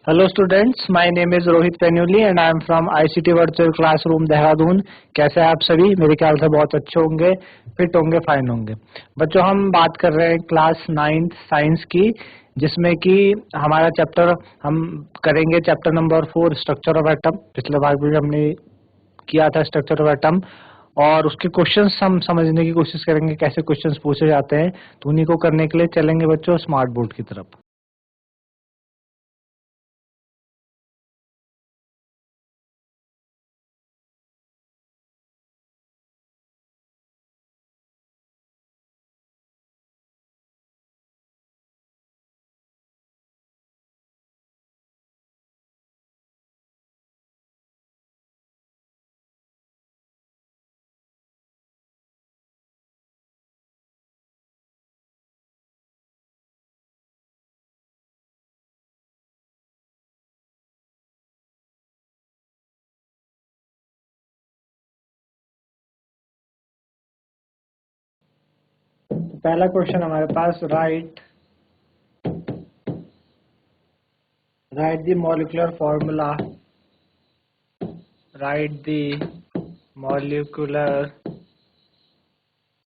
Hello students, my name is Rohit Penuli and I am from ICT Virtual Classroom Dehradun. कैसे हैं आप सभी? मेरे ख्याल से बहुत अच्छे होंगे, फिट होंगे, फाइन होंगे। बच्चों, हम बात कर रहे हैं क्लास 9th साइंस की, जिसमें कि हमारा चैप्टर हम करेंगे chapter number 4 structure of atom. पिछले बार भी हमने किया था स्ट्रक्चर ऑफ एटम, और उसके क्वेश्चंस हम समझने की कोशिश करेंगे, कैसे क्वेश्चंस पूछे जाते हैं। तो उन्हीं को करने के लिए चलेंगे बच्चों स्मार्ट बोर्ड की तरफ। पहला क्वेश्चन हमारे पास, write the molecular formula, write the molecular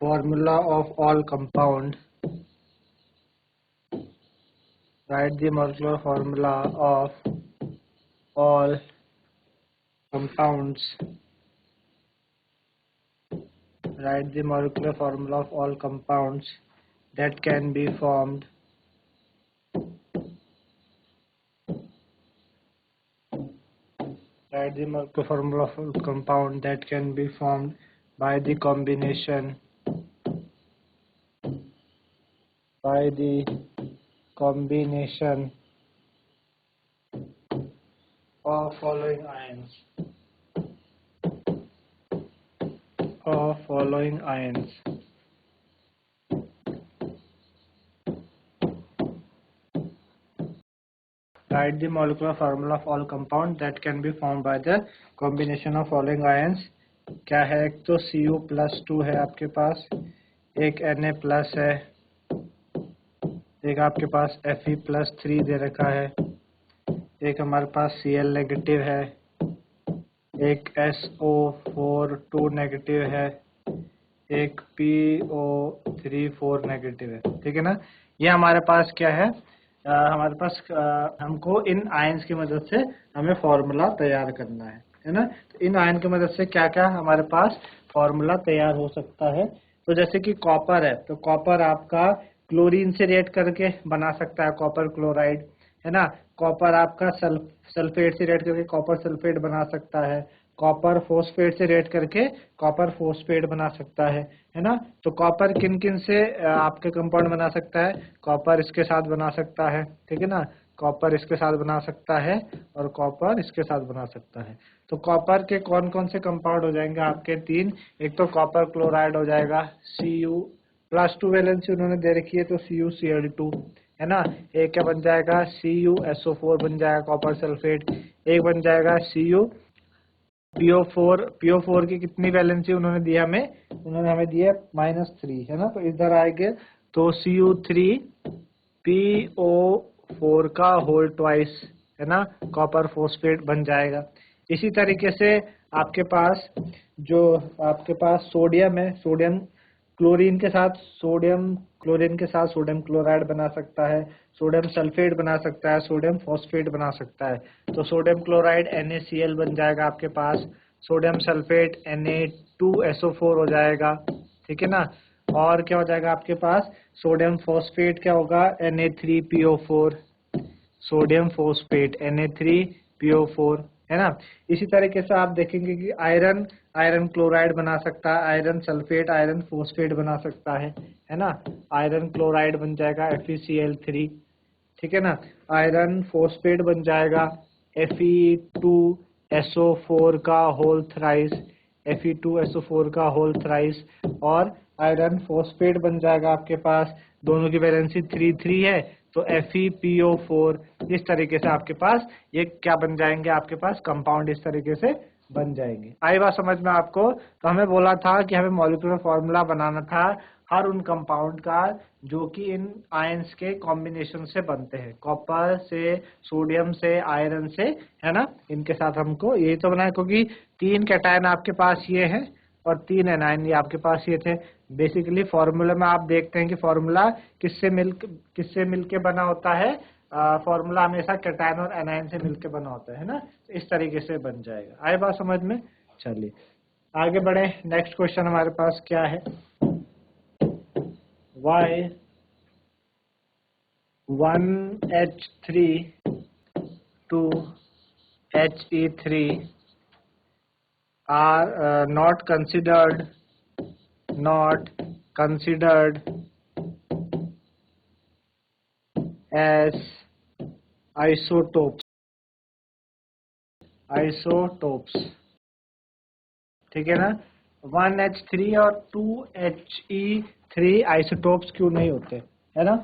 formula of all compound, write the molecular formula of all compounds, write the molecular formula of all compounds that can be formed write the molecular formula of a compound that can be formed by the combination of following ions. Write the molecular formula of all compounds that can be formed by the combination of following ions. क्या है? एक तो Cu+2 है आपके पास, एक Na+ है, एक आपके पास Fe+3 दे रखा है, एक हमारे पास Cl- है, एक SO4 नेगेटिव है, एक PO3 नेगेटिव है। ठीक है ना? ये हमारे पास क्या है? हमारे पास हमको इन आयंस की मदद से हमें फॉर्मूला तैयार करना है ना? तो इन आयन की मदद से क्या क्या हमारे पास फॉर्मूला तैयार हो सकता है। तो जैसे कि कॉपर है, तो कॉपर आपका क्लोरीन से रिएक्ट करके बना सकता है कॉपर क्लोराइड, है ना? कॉपर आपका सल्फेट से रिएक्ट करके कॉपर सल्फेट बना सकता है, कॉपर फॉस्फेट से रिएक्ट करके कॉपर फॉस्फेट बना सकता है ना? तो कॉपर किन किन से आपके कंपाउंड बना सकता है? कॉपर इसके साथ बना सकता है, ठीक है ना? कॉपर इसके साथ बना सकता है और कॉपर इसके साथ बना सकता है। तो कॉपर के कौन कौन से कंपाउंड हो जाएंगे आपके? 3। एक तो कॉपर क्लोराइड हो जाएगा, Cu+2 वैलेंसी उन्होंने दे रखी है, तो CuCl2, है ना? एक क्या बन जाएगा? CuSO4 बन जाएगा कॉपर सल्फेट। एक बन जाएगा PO4 की कितनी वैलेंसी उन्होंने दिया हमें? उन्होंने हमें दिया -3, है ना? तो इधर आएंगे तो Cu3PO4 का होल ट्वाइस, है ना? कॉपर फॉस्फेट बन जाएगा। इसी तरीके से आपके पास जो आपके पास सोडियम है, सोडियम क्लोरीन के साथ सोडियम क्लोराइड बना सकता है, सोडियम सल्फेट बना सकता है, सोडियम फॉस्फेट बना सकता है। तो सोडियम क्लोराइड NaCl बन जाएगा आपके पास, सोडियम सल्फेट Na2SO4 हो जाएगा, ठीक है ना? और क्या हो जाएगा आपके पास? सोडियम फॉस्फेट क्या होगा? Na3PO4, सोडियम फॉस्फेट Na3PO4, है ना? इसी तरीके से आप देखेंगे कि आयरन क्लोराइड बना सकता है, आयरन सल्फेट, आयरन फॉस्फेट बना सकता है ना? आयरन क्लोराइड बन जाएगा FeCl3, ठीक है ना? आयरन फॉस्फेट बन जाएगा Fe2SO4 का होल थ्राइस, Fe2SO4 का होल थ्राइस। और आयरन फॉस्फेट बन जाएगा आपके पास, दोनों की वैलेंसी 3 है, तो FePO4। इस तरीके से आपके पास ये क्या बन जाएंगे? आपके पास कंपाउंड इस तरीके से बन जाएंगे। आई बात समझ में आपको? तो हमें बोला था कि हमें मॉलिक्यूलर फॉर्मूला बनाना था हर उन कंपाउंड का जो कि इन आयंस के कॉम्बिनेशन से बनते हैं, कॉपर से, सोडियम से, आयरन से, है ना। इनके साथ हमको यही तो बनाया, क्योंकि 3 कैटायन आपके पास ये है और 3 एनायन ये आपके पास ये थे। बेसिकली फॉर्मूला में आप देखते हैं कि फॉर्मूला किससे मिलके बना होता है। फॉर्मूला हमेशा कैटायन और एनायन से मिलके बना होता है ना। इस तरीके से बन जाएगा। आए बात समझ में? चलिए आगे बढ़े। नेक्स्ट क्वेश्चन हमारे पास क्या है? Why 1H3 to He3 are not considered as isotopes? ठीक है ना। 1H3 और 2He3 आइसोटोप्स क्यों नहीं होते, है ना।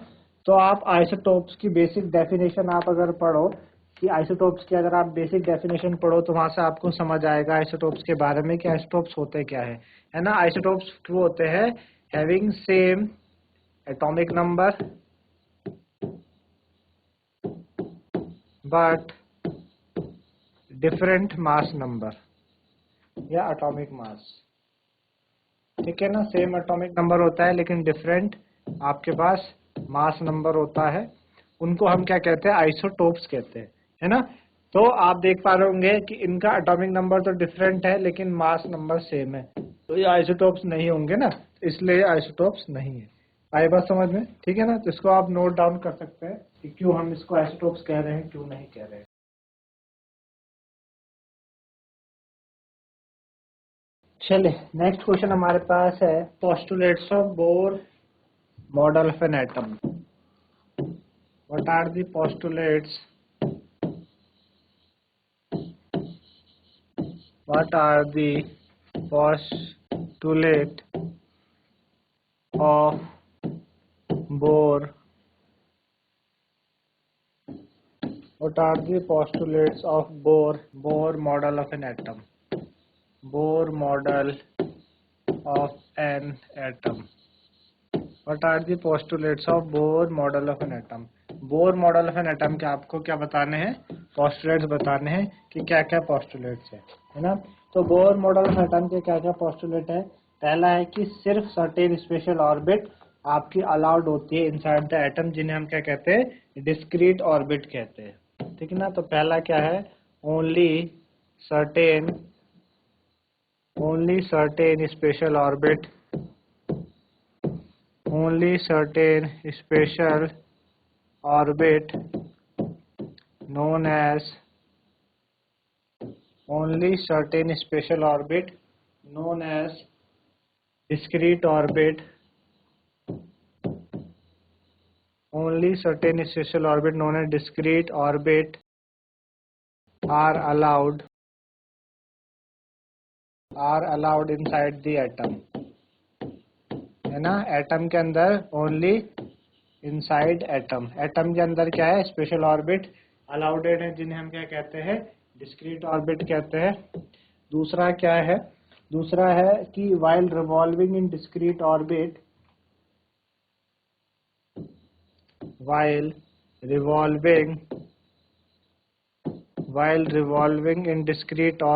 तो आप आइसोटोप्स की बेसिक डेफिनेशन आप अगर पढ़ो, कि आइसोटोप्स की अगर आप बेसिक डेफिनेशन पढ़ो तो वहां से आपको समझ आएगा आइसोटोप्स के बारे में कि आइसोटोप्स होते क्या है ना। आइसोटोप्स क्यों होते हैं? Having same atomic number but different mass number या एटॉमिक मास। ठीक है ना। सेम एटॉमिक नंबर होता है लेकिन डिफरेंट आपके पास मास नंबर होता है। उनको हम क्या कहते हैं? आइसोटोप्स कहते हैं, है ना। तो आप देख पा रहे होंगे कि इनका एटॉमिक नंबर तो डिफरेंट है लेकिन मास नंबर सेम है, तो ये आइसोटोप्स नहीं होंगे ना, इसलिए आइसोटोप्स नहीं है। आई बात समझ में? ठीक है ना। तो इसको आप नोट डाउन कर सकते हैं कि क्यों हम इसको आइसोटोप्स कह रहे हैं, क्यों नहीं कह रहे हैं। चलिए नेक्स्ट क्वेश्चन हमारे पास है, postulates of Bohr model of an atom. What are the postulates? What are the postulate of Bohr? What are the postulates of Bohr model of an atom? Bohr model of an atom. What are the postulates of Bohr model of an atom? Bohr model of an atom के आपको क्या बताने हैं? Postulates बताने हैं कि क्या क्या पोस्टुलेट्स है ना। तो बोर मॉडल ऑफ एटम के क्या क्या पोस्टुलेट है? पहला है कि सिर्फ सर्टेन स्पेशल ऑर्बिट आपकी अलाउड होती है इनसाइड द एटम, जिन्हें हम क्या कहते हैं? डिस्क्रीट ऑर्बिट कहते हैं। ठीक है ना। तो पहला क्या है? Only certain special orbit, only certain special orbit known as discrete orbit, are allowed inside the atom, है ना। एटम के अंदर ओनली इनसाइड एटम के अंदर क्या है? स्पेशल ऑर्बिट अलाउडेड है, जिन्हें हम क्या कहते हैं? डिस्क्रीट ऑर्बिट कहते हैं। दूसरा क्या है? दूसरा है कि while revolving in discrete orbit, while revolving in discrete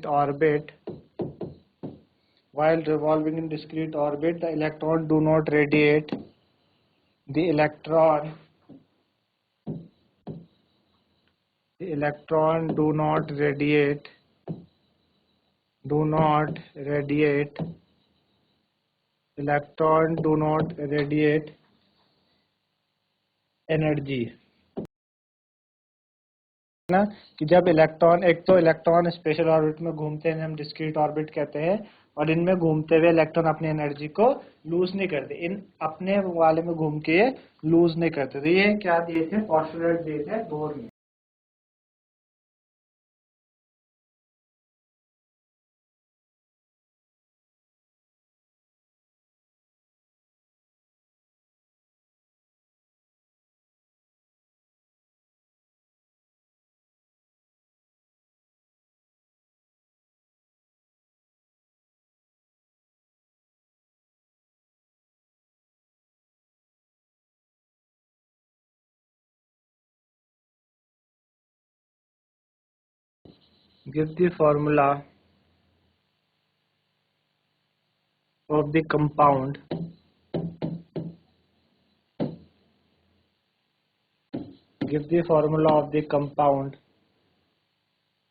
orbit, while revolving in discrete orbit, the electron do not radiate. The electron do not radiate energy, ना। कि जब इलेक्ट्रॉन, एक तो इलेक्ट्रॉन स्पेशल ऑर्बिट में घूमते हैं हम डिस्क्रीट ऑर्बिट कहते हैं, और इनमें घूमते हुए इलेक्ट्रॉन अपनी एनर्जी को लूज नहीं करते, इन अपने वाले में घूम के ये लूज नहीं करते। तो ये क्या दिए थे? पोस्टुलेट दिए थे बोर ने। Give the formula of the compound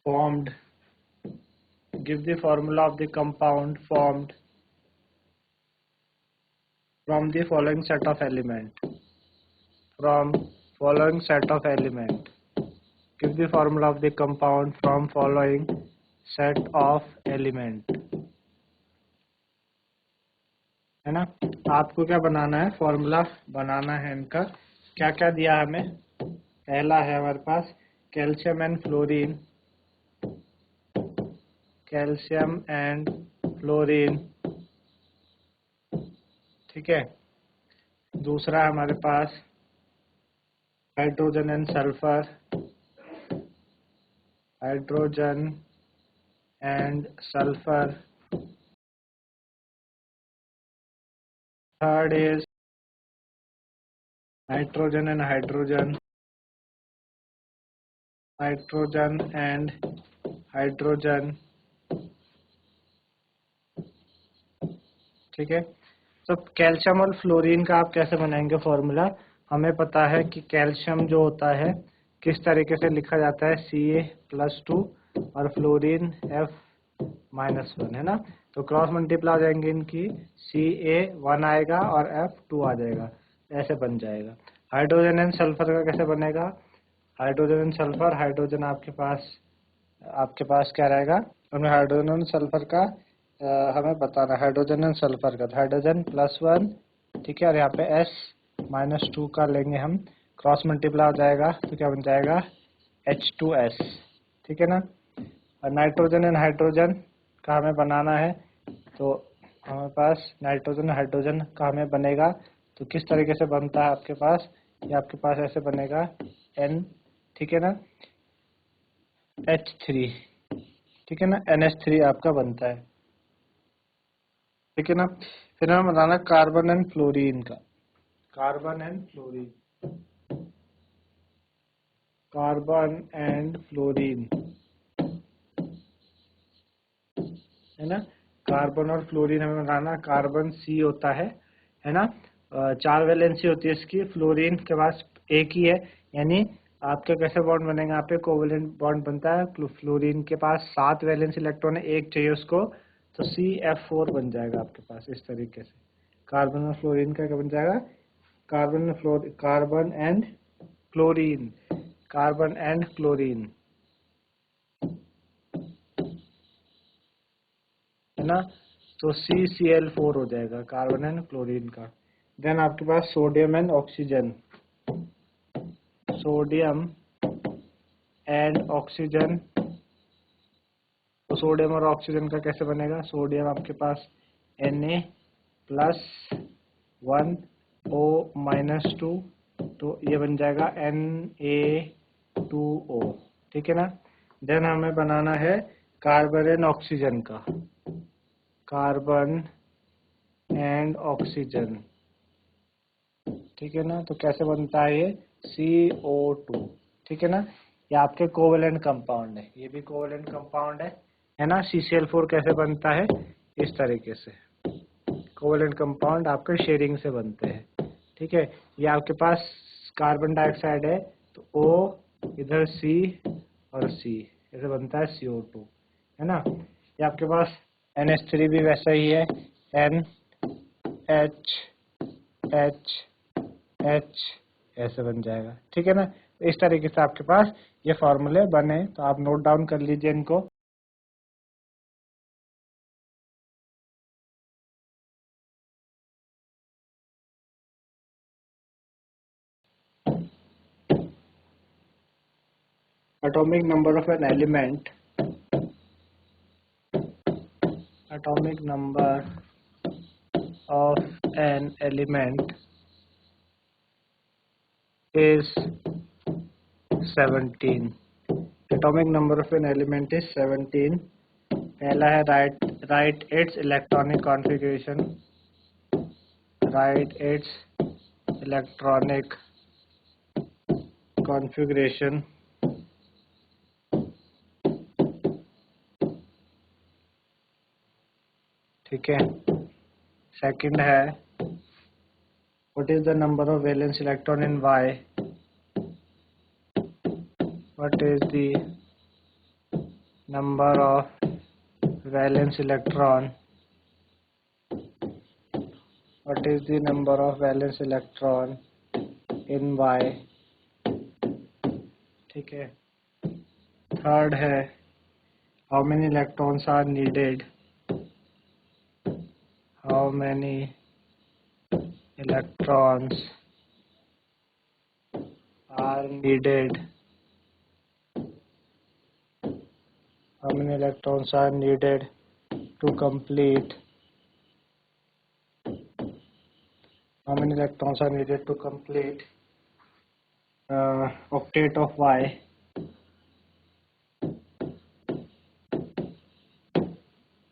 formed from the following set of element. Give the formula of the compound from following set of element. है ना, आपको क्या बनाना है, फॉर्मूला बनाना है इनका। क्या क्या दिया हमें, पहला है हमारे पास कैल्शियम एंड फ्लोरीन, ठीक है। दूसरा है हमारे पास hydrogen and sulphur. Third is nitrogen and hydrogen, ठीक है। तो कैल्शियम और फ्लोरीन का आप कैसे बनाएंगे फॉर्मूला, हमें पता है कि कैल्शियम जो होता है किस तरीके से लिखा जाता है, Ca+2 और फ्लोरीन F-1, है ना। तो क्रॉस मल्टीप्लाई हो जाएंगे इनकी, Ca 1 आएगा और F 2 आ जाएगा, ऐसे बन जाएगा। हाइड्रोजन एंड सल्फर का कैसे बनेगा, हाइड्रोजन आपके पास क्या रहेगा, हमें हाइड्रोजन एंड सल्फर का हमें बताना, हाइड्रोजन एंड सल्फर का, हाइड्रोजन +1, ठीक है। और यहाँ पे S-2 का लेंगे हम, क्रॉस मल्टीप्लाई हो जाएगा तो क्या बन जाएगा, H2S, ठीक है ना। और नाइट्रोजन एंड हाइड्रोजन का हमें बनाना है, तो हमारे पास नाइट्रोजन हाइड्रोजन का हमें बनेगा, तो किस तरीके से बनता है आपके पास, ये आपके पास ऐसे बनेगा N, ठीक है ना, H3, ठीक है ना, NH3 आपका बनता है, ठीक है ना। फिर हमें बताना कार्बन एंड फ्लोरीन का, कार्बन एंड फ्लोरीन, है ना। कार्बन और फ्लोरीन हमें बनाना, कार्बन C होता है ना, 4 वैलेंसी होती है इसकी, फ्लोरीन के पास एक ही है, यानी आपके कैसे बॉन्ड बनेगा, यहाँ पे कोवेलेंट बॉन्ड बनता है। फ्लोरीन के पास 7 वैलेंस इलेक्ट्रॉन है, एक चाहिए उसको, तो CF4 बन जाएगा आपके पास इस तरीके से। कार्बन और फ्लोरीन का क्या बन जाएगा, कार्बन एंड क्लोरीन, है ना। तो CCl4 हो जाएगा कार्बन एंड क्लोरीन का। देन आपके पास सोडियम एंड ऑक्सीजन, तो सोडियम और ऑक्सीजन का कैसे बनेगा, सोडियम आपके पास Na+1O-2, तो ये बन जाएगा Na2O, ठीक है ना। देन हमें बनाना है कार्बन एंड ऑक्सीजन, ठीक है ना। तो कैसे बनता है ये, CO2, ठीक है ना। ये आपके कोवेलेंट कंपाउंड है, ये भी कोवेलेंट कंपाउंड है ना। CCl4 कैसे बनता है, इस तरीके से कोवेलेंट कंपाउंड आपके शेयरिंग से बनते हैं, ठीक है। ये आपके पास कार्बन डाइऑक्साइड है, तो O इधर C और C, ऐसे बनता है CO2, है ना। ये आपके पास NH3 भी वैसा ही है, NH ऐसे बन जाएगा, ठीक है ना। इस तरीके से आपके पास ये फॉर्मूले बने, तो आप नोट डाउन कर लीजिए इनको। Atomic number of an element is 17. Atomic number of an element is 17. पहला है write its electronic configuration. ठीक है। सेकंड है what is the number of valence electron in Y, what is the number of valence electron, what is the number of valence electron in Y, ठीक है। Third है how many electrons are needed, how many electrons are needed, how many electrons are needed to complete, how many electrons are needed to complete octet of Y.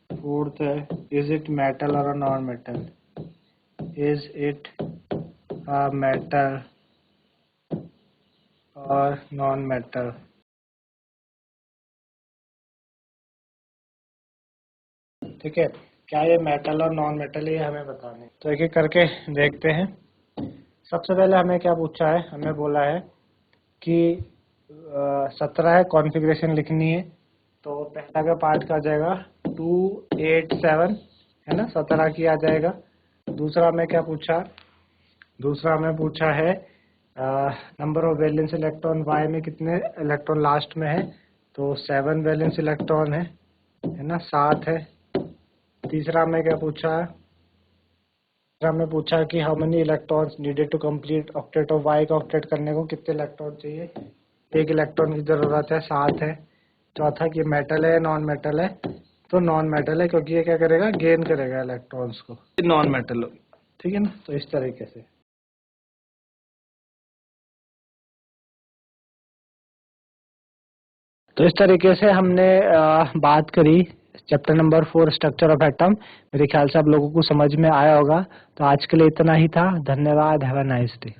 Fourth है is it metal or a non-metal, is it a metal or non-metal. ठीक है, क्या ये metal और non metal है हमें बताना है। तो एक एक करके देखते हैं। सबसे पहले हमें क्या पूछा है, हमें बोला है कि 17 है, कॉन्फ़िगरेशन लिखनी है। तो पहला का पार्ट का आ जाएगा 287 है ना, 17 की आ जाएगा। दूसरा हमें क्या पूछा, दूसरा हमें पूछा है number of valence electron Y में कितने इलेक्ट्रॉन लास्ट में है, तो 7 वैलेंस इलेक्ट्रॉन है ना, 7 है। तीसरा हमें क्या पूछा, तीसरा हमें पूछा कि how many electrons needed to complete octet of Y का ऑक्टेट करने को कितने इलेक्ट्रॉन चाहिए, 1 इलेक्ट्रॉन की ज़रूरत है, 7 है। चौथा कि मेटल है नॉन मेटल है, तो नॉन मेटल है क्योंकि ये क्या करेगा, गेन करेगा इलेक्ट्रॉन्स को, नॉन मेटल हो, ठीक है ना। तो इस तरीके से हमने बात करी chapter number 4 structure of atom. मेरे ख्याल से आप लोगों को समझ में आया होगा। तो आज के लिए इतना ही था। धन्यवाद। Have a nice day.